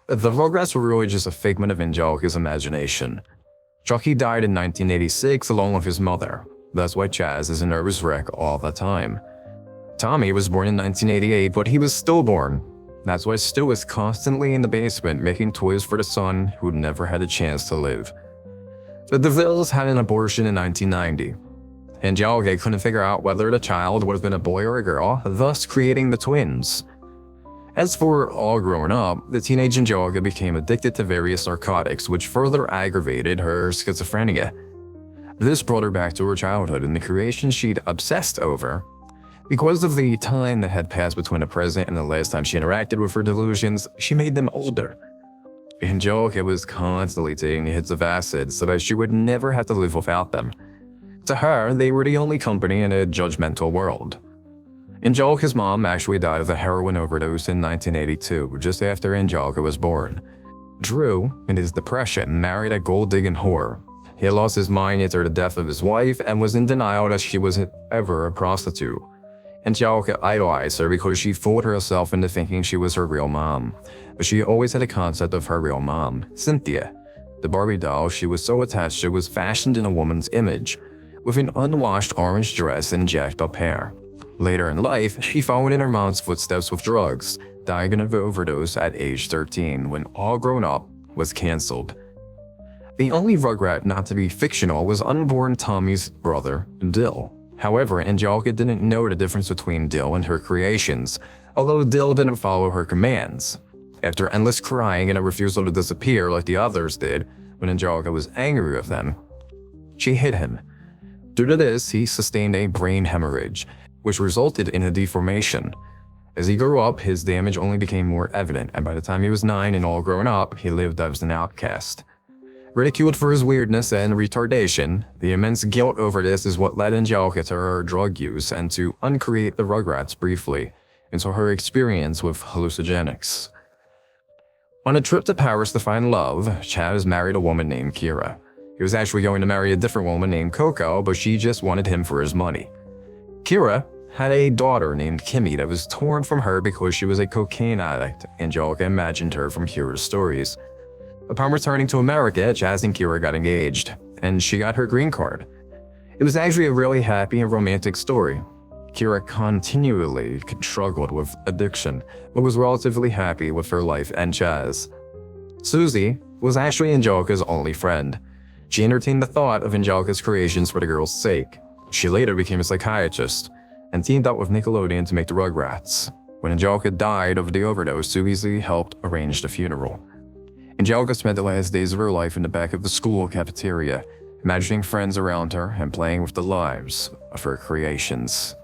The Rugrats were really just a figment of Angelica's imagination. Chucky died in 1986 along with his mother. That's why Chaz is a nervous wreck all the time. Tommy was born in 1988, but he was stillborn. That's why Stu was constantly in the basement making toys for the son who never had a chance to live. The DeVilles had an abortion in 1990. Angelica couldn't figure out whether the child would have been a boy or a girl, thus creating the twins. As for all grown up, the teenage Angelica became addicted to various narcotics, which further aggravated her schizophrenia. This brought her back to her childhood and the creations she'd obsessed over. Because of the time that had passed between the present and the last time she interacted with her delusions, she made them older. Angelica was constantly taking hits of acid so that she would never have to live without them. To her, they were the only company in a judgmental world. Angelica's mom actually died of a heroin overdose in 1982, just after Angelica was born. Drew, in his depression, married a gold-digging whore. He lost his mind after the death of his wife and was in denial that she was ever a prostitute. Angelica idolized her because she fooled herself into thinking she was her real mom. But she always had a concept of her real mom, Cynthia. The Barbie doll she was so attached to was fashioned in a woman's image, with an unwashed orange dress and jacked up hair. Later in life, she followed in her mom's footsteps with drugs, dying of an overdose at age 13 when All Grown Up was cancelled. The only Rugrat not to be fictional was unborn Tommy's brother, Dill. However, Angelica didn't know the difference between Dill and her creations, although Dill didn't follow her commands. After endless crying and a refusal to disappear like the others did when Angelica was angry with them, she hit him. Due to this, he sustained a brain hemorrhage, which resulted in a deformation. As he grew up, his damage only became more evident, and by the time he was 9 and all grown up, he lived as an outcast. Ridiculed for his weirdness and retardation, the immense guilt over this is what led Angelica to her drug use and to uncreate the Rugrats briefly, into her experience with hallucinogenics. On a trip to Paris to find love, Chaz married a woman named Kira. He was actually going to marry a different woman named Coco, but she just wanted him for his money. Kira had a daughter named Kimmy that was torn from her because she was a cocaine addict. Angelica imagined her from Kira's stories. Upon returning to America, Chaz and Kira got engaged, and she got her green card. It was actually a really happy and romantic story. Kira continually struggled with addiction, but was relatively happy with her life and Chaz. Susie was actually Angelica's only friend. She entertained the thought of Angelica's creations for the girl's sake. She later became a psychiatrist, and teamed up with Nickelodeon to make the Rugrats. When Angelica died of the overdose, Susie helped arrange the funeral. Angelica spent the last days of her life in the back of the school cafeteria, imagining friends around her and playing with the lives of her creations.